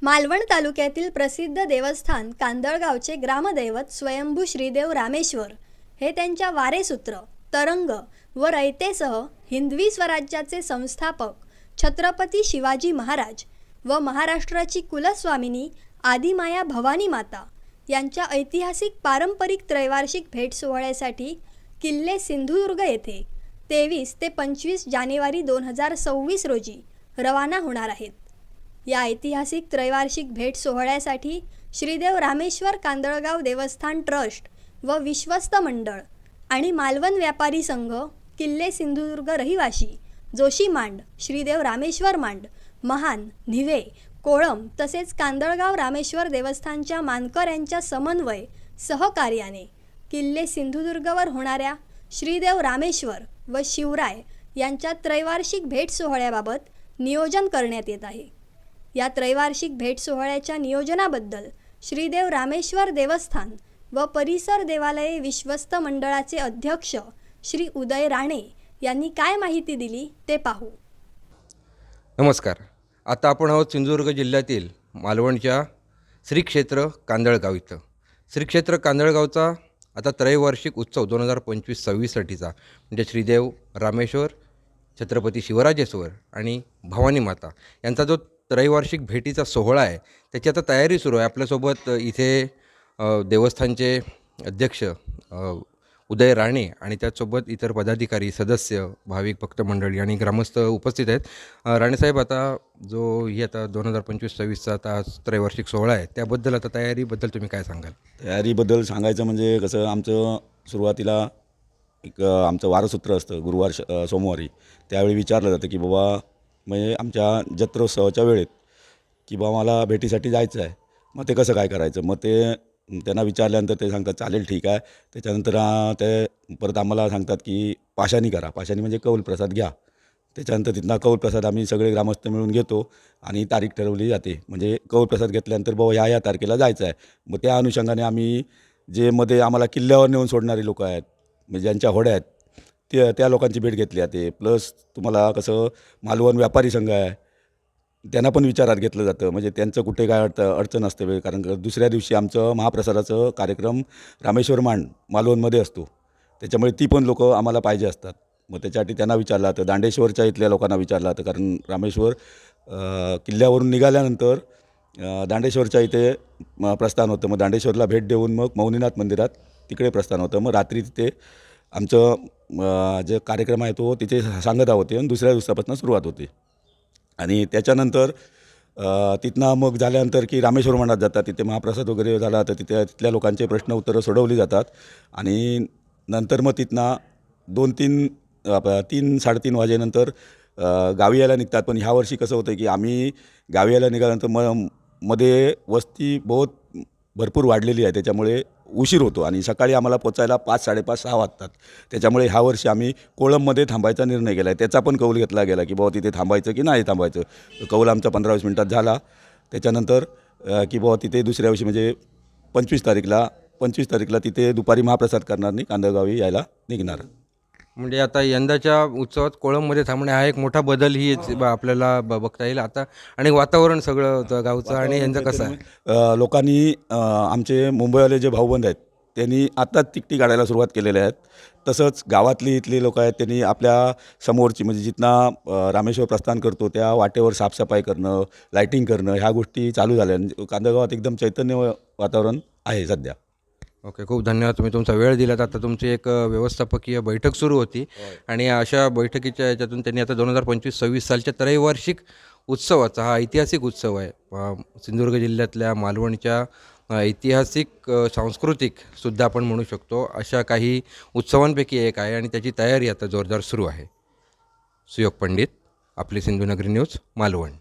मालवण तालुक्यातील प्रसिद्ध देवस्थान कांदळगावचे ग्रामदैवत स्वयंभू श्रीदेव रामेश्वर हे त्यांच्या वारेसूत्र, तरंग व रयतेसह हिंदवी स्वराज्याचे संस्थापक छत्रपती शिवाजी महाराज व महाराष्ट्राची कुलस्वामिनी आदिमाया भवानी माता यांच्या ऐतिहासिक पारंपरिक त्रैवार्षिक भेट सोहळ्यासाठी किल्ले सिंधुदुर्ग येथे 23 ते 25 जानेवारी 2026 रोजी रवाना होणार आहेत। या ऐतिहासिक त्रैवार्षिक भेट सोहळ्यासाठी श्रीदेव रामेश्वर कांदळगाव देवस्थान ट्रस्ट व विश्वस्त मंडळ आणि मालवण व्यापारी संघ, किल्ले सिंधुदुर्ग रहिवासी, जोशी मांड, श्रीदेव रामेश्वर मांड, महान, न्हिवे, कोळम तसेच कांदळगाव रामेश्वर देवस्थानच्या मानकर यांच्या समन्वय सहकार्याने किल्ले सिंधुदुर्गवर होणाऱ्या श्रीदेव रामेश्वर व शिवराय यांच्या त्रैवार्षिक भेट सोहळ्याबाबत नियोजन करण्यात येत आहे। या त्रैवार्षिक भेट सोहळ्याच्या नियोजनाबद्दल श्रीदेव रामेश्वर देवस्थान व परिसर देवालये विश्वस्त मंडळाचे अध्यक्ष श्री उदय राणे यांनी काय माहिती दिली ते पाहू। नमस्कार। आता आपण आहोत सिंधुदुर्ग जिल्ह्यातील मालवणच्या श्री क्षेत्र कांदळगाव इथं। श्री क्षेत्र कांदळगावचा आता त्रैवार्षिक उत्सव 2025-26साठीचा म्हणजे श्रीदेव रामेश्वर, छत्रपती शिवराजेश्वर आणि भवानी माता यांचा जो त्रैवार्षिक भेटीचा सोहळा आहे त्याची आता तयारी सुरू आहे। आपल्यासोबत इथे देवस्थानचे अध्यक्ष उदय राणे आणि त्याचसोबत इतर पदाधिकारी, सदस्य, भाविक भक्त मंडळी आणि ग्रामस्थ उपस्थित आहेत। राणेसाहेब, आता जो ही आता 2025-26चा आता त्रैवार्षिक सोहळा आहे त्याबद्दल आता तयारीबद्दल तुम्ही काय सांगाल? तयारीबद्दल सांगायचं म्हणजे कसं, आमचं सुरुवातीला एक आमचं वारसूत्र असतं गुरुवार सोमवारी, त्यावेळी विचारलं जातं की बाबा म्हणजे आमच्या जत्रोत्सवाच्या वेळेत की बाबा मला भेटीसाठी जायचं आहे, मग ते कसं काय करायचं। मग ते त्यांना विचारल्यानंतर ते सांगतात चालेल ठीक आहे। त्याच्यानंतर ते परत आम्हाला सांगतात की पाशाणी करा, पाशाणी म्हणजे कौल प्रसाद घ्या। त्याच्यानंतर तिथनं कौल प्रसाद आम्ही सगळे ग्रामस्थ मिळून घेतो आणि तारीख ठरवली जाते। म्हणजे कौल प्रसाद घेतल्यानंतर बाबा ह्या तारखेला जायचं आहे। मग त्या अनुषंगाने आम्ही जे मध्ये आम्हाला किल्ल्यावर नेऊन सोडणारे लोक आहेत, म्हणजे ज्यांच्या होड्या आहेत त्या लोकांची भेट घेतली जाते। प्लस तुम्हाला कसं मालवण व्यापारी संघ आहे त्यांना पण विचारात घेतलं जातं, म्हणजे त्यांचं कुठे काय अडचण असते। कारण दुसऱ्या दिवशी आमचं महाप्रसादाचं कार्यक्रम रामेश्वर मांड मालवणमध्ये असतो, त्याच्यामुळे ती पण लोकं आम्हाला पाहिजे असतात। मग त्याच्यासाठी त्यांना विचारलं जातं, दांडेश्वरच्या इथल्या लोकांना विचारलं जातं, कारण रामेश्वर किल्ल्यावरून निघाल्यानंतर दांडेश्वरच्या इथे प्रस्थान होतं। मग दांडेश्वरला भेट देऊन मग मौनीनाथ मंदिरात तिकडे प्रस्थान होतं। मग रात्री तिथे आमचं जे कार्यक्रम आहे तो तिथे सांगता होते आणि दुसऱ्या दिवसापासून सुरुवात होते। आणि त्याच्यानंतर तिथनं मग झाल्यानंतर की रामेश्वर मंडात जातात, तिथे महाप्रसाद वगैरे झाला तर तिथल्या लोकांचे प्रश्न उत्तरं सोडवली जातात। आणि नंतर मग तिथनं 3-3:30 वाजेनंतर गावी यायला निघतात। पण ह्या वर्षी कसं होतं की आम्ही गावी यायला निघाल्यानंतर मध्ये वस्ती भरपूर वाढलेली आहे, त्याच्यामुळे उशीर होतो आणि सकाळी आम्हाला पोचायला 5-5:30-6 वाजतात। त्याच्यामुळे ह्या वर्षी आम्ही कोळममध्ये थांबायचा निर्णय केला आहे। त्याचा पण कौल घेतला गेला की बाबा तिथे थांबायचं की नाही थांबायचं। कौल आमचा 15-20 मिनिटात झाला। त्याच्यानंतर की बाबा तिथे दुसऱ्या दिवशी म्हणजे 25 तारीखला तिथे दुपारी महाप्रसाद करणाऱ्यांनी कांदळगावी यायला निघणार। म्हणजे आता यंदाच्या उत्सवात कोळममध्ये थांबणे हा एक मोठा बदल ही आपल्याला बघता येईल आता। आणि वातावरण सगळं गावचं आणि यांचं कसं आहे, लोकांनी आमचे मुंबईवाले जे भाऊबंद आहेत त्यांनी आत्ताच तिकटी काढायला सुरुवात केलेल्या आहेत। तसंच गावातली इथली लोक आहेत त्यांनी आपल्या समोरची म्हणजे जिथनं रामेश्वर प्रस्थान करतो त्या वाटेवर साफसफाई करणं, लाईटिंग करणं ह्या गोष्टी चालू झाल्या। कांदळगावात एकदम चैतन्य वातावरण आहे सध्या। ओके, खूप धन्यवाद, तुम्ही तुमचा वेळ दिलात। आता तुमची एक व्यवस्थापकीय बैठक सुरू होती आणि अशा बैठकीच्या याच्यातून त्यांनी आता 2025-26 सालच्या त्रैवार्षिक उत्सवाचा हा ऐतिहासिक उत्सव आहे, सिंधुदुर्ग जिल्ह्यातल्या मालवणच्या ऐतिहासिक सांस्कृतिक सुद्धा आपण म्हणू शकतो अशा काही उत्सवांपैकी एक आहे आणि त्याची तयारी आता जोरदार सुरू आहे। सुयोग पंडित, आपली सिंधुनगरी न्यूज, मालवण।